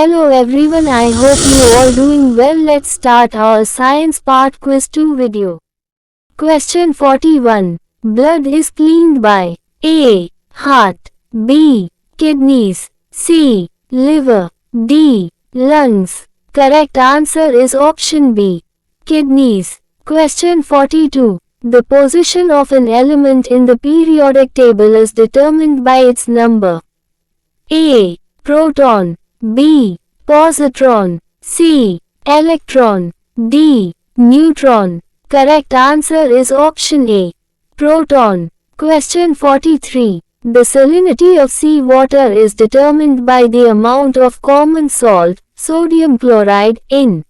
Hello everyone, I hope you all doing well. Let's start our science part quiz 2 video. Question 41. Blood is cleaned by A. Heart, B. Kidneys, C. Liver, D. Lungs. Correct answer is option B. Kidneys. Question 42. The position of an element in the periodic table is determined by its number. A. Proton, B. Positron, C. Electron, D. Neutron. Correct answer is option A. Proton. Question 43. The salinity of seawater is determined by the amount of common salt, sodium chloride, in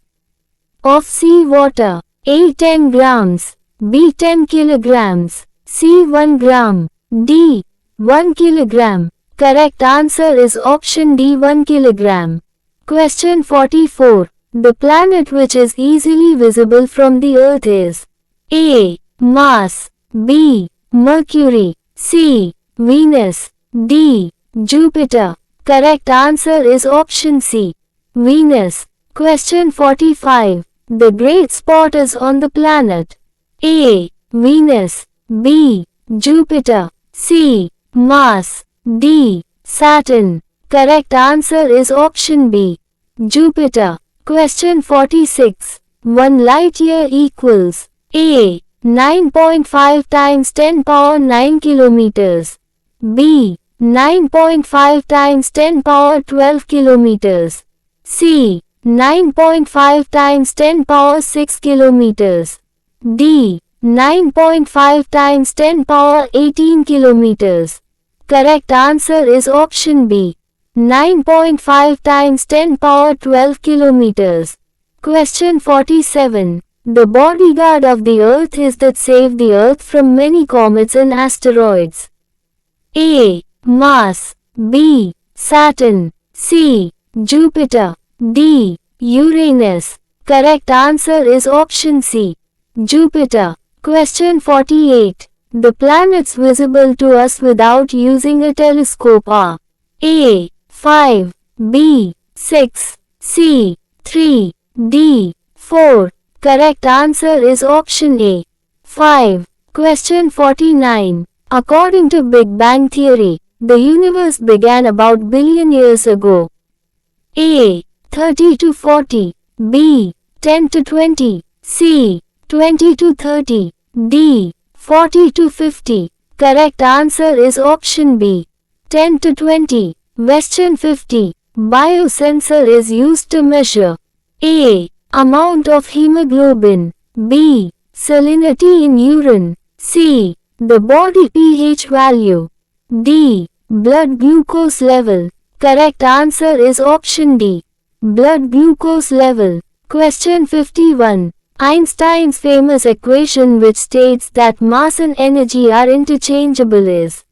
of seawater. A. 10 grams, B. 10 kilograms, C. 1 gram, D. 1 kilogram. Correct answer is option D. 1 kilogram. Question 44. The planet which is easily visible from the Earth is A. Mars, B. Mercury, C. Venus, D. Jupiter. Correct answer is option C. Venus. Question 45. The great spot is on the planet A. Venus, B. Jupiter, C. Mars, D. Saturn. Correct answer is option B. Jupiter. Question 46. 1 light year equals A. 9.5 times 10 power 9 kilometers, B. 9.5 times 10 power 12 kilometers, C. 9.5 times 10 power 6 kilometers, D. 9.5 times 10 power 18 kilometers. Correct answer is option B. 9.5 times 10 power 12 kilometers. Question 47. The bodyguard of the Earth is that save the Earth from many comets and asteroids. A. Mars, B. Saturn, C. Jupiter, D. Uranus. Correct answer is option C. Jupiter. Question 48. The planets visible to us without using a telescope are A. 5, B. 6, C. 3, D. 4. Correct answer is option A. 5. Question 49. According to Big Bang Theory, the universe began about billion years ago. A. 30 to 40, B. 10 to 20, C. 20 to 30, D. 40 to 50. Correct answer is option B. 10 to 20. Question 50. Biosensor is used to measure A. Amount of hemoglobin, B. Salinity in urine, C. The body pH value, D. Blood glucose level. Correct answer is option D. Blood glucose level. Question 51. Einstein's famous equation which states that mass and energy are interchangeable is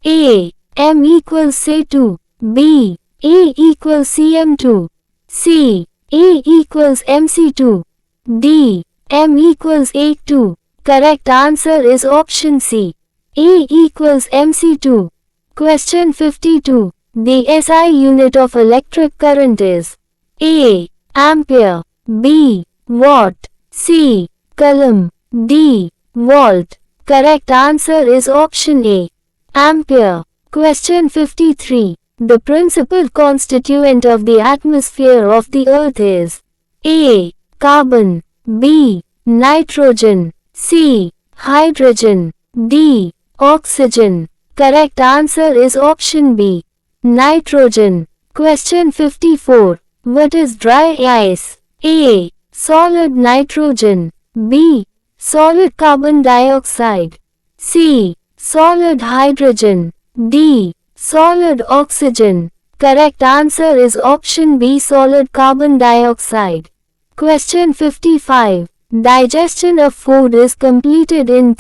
A. M equals C2, B. A equals Cm2, C. A equals Mc2, D. M equals A2. Correct answer is option C. A equals Mc2. Question 52. The SI unit of electric current is A. Ampere, B. Watt, C. Coulomb, D. Volt. Correct answer is option A. Ampere. Question 53. The principal constituent of the atmosphere of the Earth is A. Carbon, B. Nitrogen, C. Hydrogen, D. Oxygen. Correct answer is option B. Nitrogen. Question 54. What is dry ice? A. Solid nitrogen, B. Solid carbon dioxide, C. Solid hydrogen, D. Solid oxygen. Correct answer is option B. Solid carbon dioxide. Question 55. Digestion of food is completed in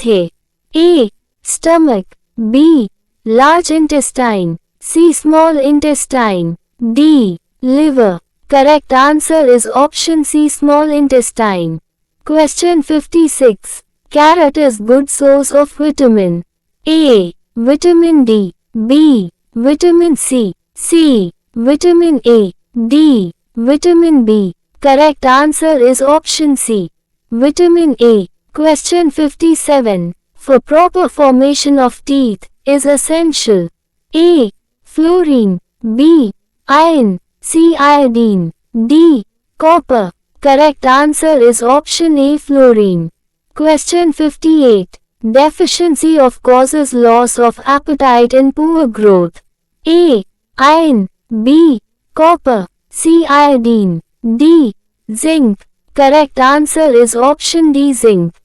A. Stomach, B. Large intestine, C. Small intestine, D. Liver. Correct answer is option C. Small intestine. Question 56. Carrot is good source of vitamin A. Vitamin D, B. Vitamin C, C. Vitamin A, D. Vitamin B. Correct answer is option C. Vitamin A. Question 57. For proper formation of teeth is essential. A. Fluorine. B. Iron. C. Iodine. D. Copper. Correct answer is option A. Fluorine. Question 58. Deficiency of causes loss of appetite and poor growth. A. Iron. B. Copper. C. Iodine. D. Zinc. Correct answer is option D. Zinc.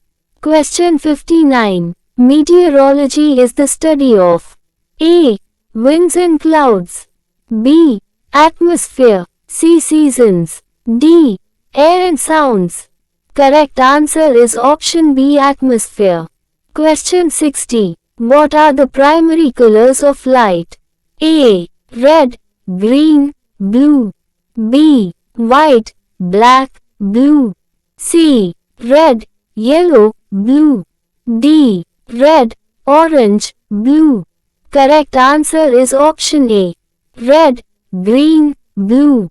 Question 59. Meteorology is the study of A. Winds and clouds. B. Atmosphere. C. Seasons. D. Air and sounds. Correct answer is option B. Atmosphere. Question 60. What are the primary colors of light? A. Red, green, blue. B. White, black, blue. C. Red, yellow, blue. D. Red, orange, blue. Correct answer is option A. Red, green, blue.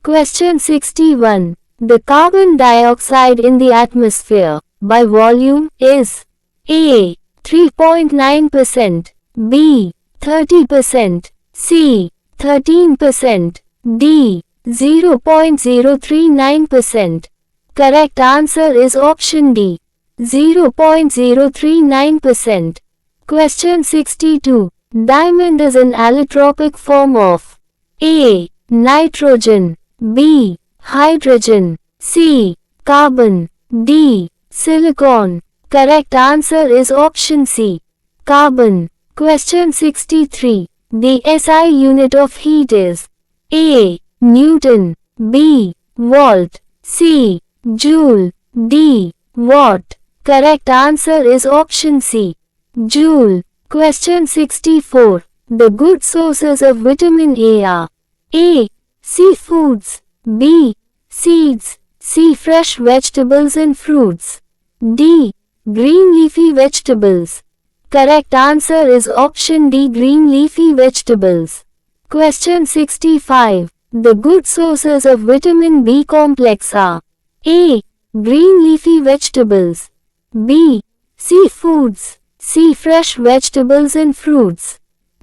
Question 61. The carbon dioxide in the atmosphere, by volume, is A. 3.9%, B. 30%, C. 13%, D. 0.039%. Correct answer is option D. 0.039%. Question 62. Diamond is an allotropic form of A. Nitrogen. B. Hydrogen. C. Carbon. D. Silicon. Correct answer is option C. Carbon. Question 63. The SI unit of heat is A. Newton. B. Volt. C. Joule. D. Watt. Correct answer is option C. Joule. Question 64. The good sources of vitamin A are A. Seafoods. B. Seeds. C. Fresh vegetables and fruits. D. Green leafy vegetables. Correct answer is option D. Green leafy vegetables. Question 65. The good sources of vitamin B complex are A. Green leafy vegetables. B. Seafoods. C. Fresh vegetables and fruits.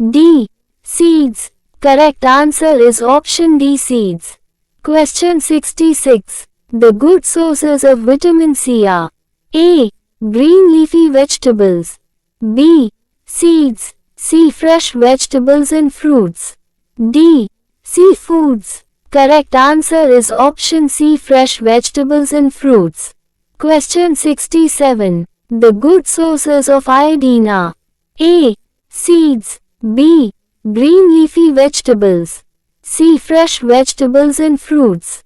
D. Seeds. Correct answer is option D. Seeds. Question 66. The good sources of vitamin C are A. Green leafy vegetables. B. Seeds. C. Fresh vegetables and fruits. D. Seafoods. Correct answer is option C. Fresh vegetables and fruits. Question 67. The good sources of iodine are A. Seeds. B. Green leafy vegetables. C. Fresh vegetables and fruits.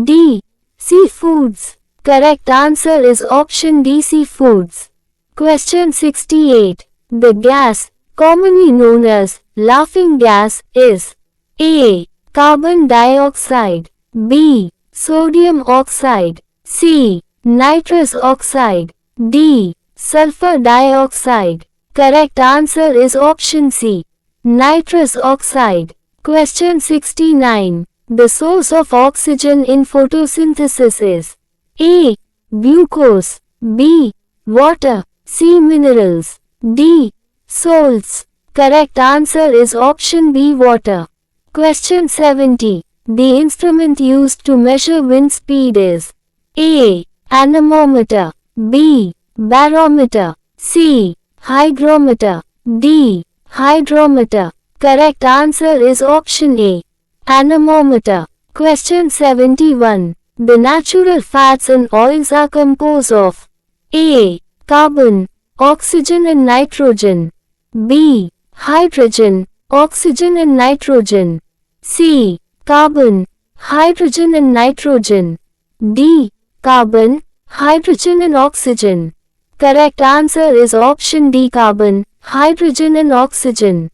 D. Seafoods. Correct answer is option D. Seafoods. Question 68. The gas, commonly known as laughing gas, is A. Carbon dioxide. B. Sodium oxide. C. Nitrous oxide. D. Sulfur dioxide. Correct answer is option C. Nitrous oxide. Question 69. The source of oxygen in photosynthesis is A. Glucose. B. Water. C. Minerals. D. Salts. Correct answer is option B. Water. Question 70. The instrument used to measure wind speed is A. Anemometer. B. Barometer. C. Hygrometer. D. Hydrometer. Correct answer is option A. Anemometer. Question 71. The natural fats and oils are composed of A. Carbon, oxygen and nitrogen. B. Hydrogen, oxygen and nitrogen. C. Carbon, hydrogen and nitrogen. D. Carbon, hydrogen and oxygen. Correct answer is option D. Carbon, hydrogen and oxygen.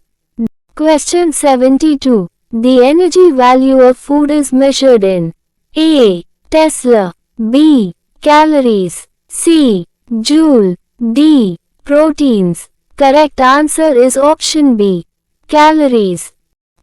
Question 72. The energy value of food is measured in A. Tesla. B. Calories. C. Joule. D. Proteins. Correct answer is option B. Calories.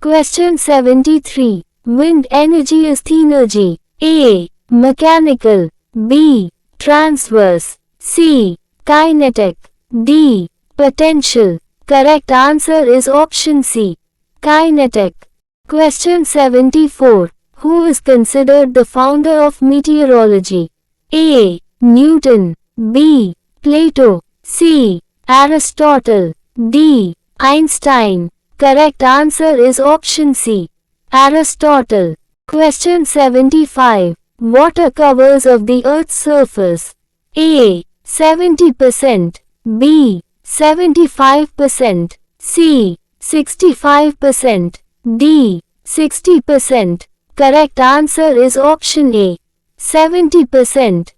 Question 73. Wind energy is energy. A. Mechanical. B. Transverse. C. Kinetic. D. Potential. Correct answer is option C. Kinetic. Question 74. Who is considered the founder of meteorology? A. Newton. B. Plato. C. Aristotle. D. Einstein. Correct answer is option C. Aristotle. Question 75. Water covers of the Earth's surface. A. 70%. B. 75%. C. 65%. D. 60%. Correct answer is option A. 70%.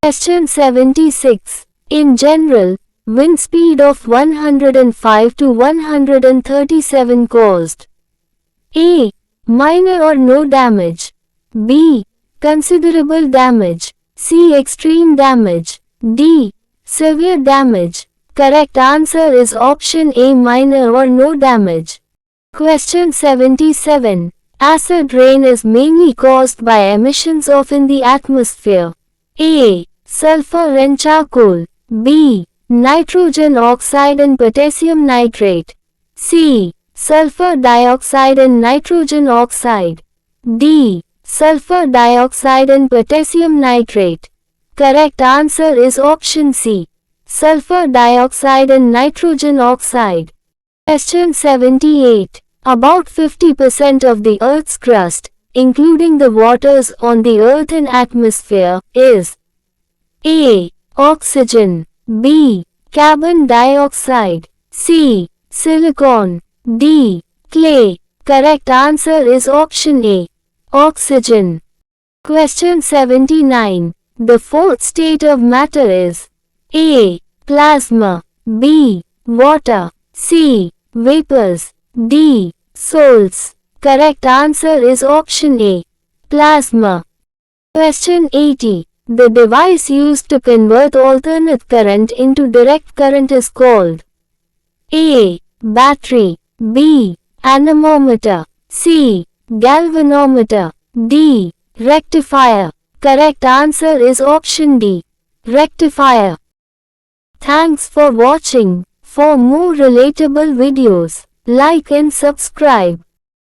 Question 76. In general, wind speed of 105 to 137 caused A. Minor or no damage. B. Considerable damage. C. Extreme damage. D. Severe damage. Correct answer is option A. Minor or no damage. Question 77. Acid rain is mainly caused by emissions of in the atmosphere. A. Sulfur and charcoal. B. Nitrogen oxide and potassium nitrate. C. Sulfur dioxide and nitrogen oxide. D. Sulfur dioxide and potassium nitrate. Correct answer is option C. Sulfur dioxide and nitrogen oxide. Question 78. About 50% of the Earth's crust, including the waters on the Earth and atmosphere, is A. Oxygen. B. Carbon dioxide. C. Silicon. D. Clay. Correct answer is option A. Oxygen. Question 79. The fourth state of matter is A. Plasma. B. Water. C. Vapors. D. Souls. Correct answer is option A. Plasma. Question 80. The device used to convert alternate current into direct current is called A. Battery. B. Anemometer. C. Galvanometer. D. Rectifier. Correct answer is option D. Rectifier. Thanks for watching. For more relatable videos, like and subscribe.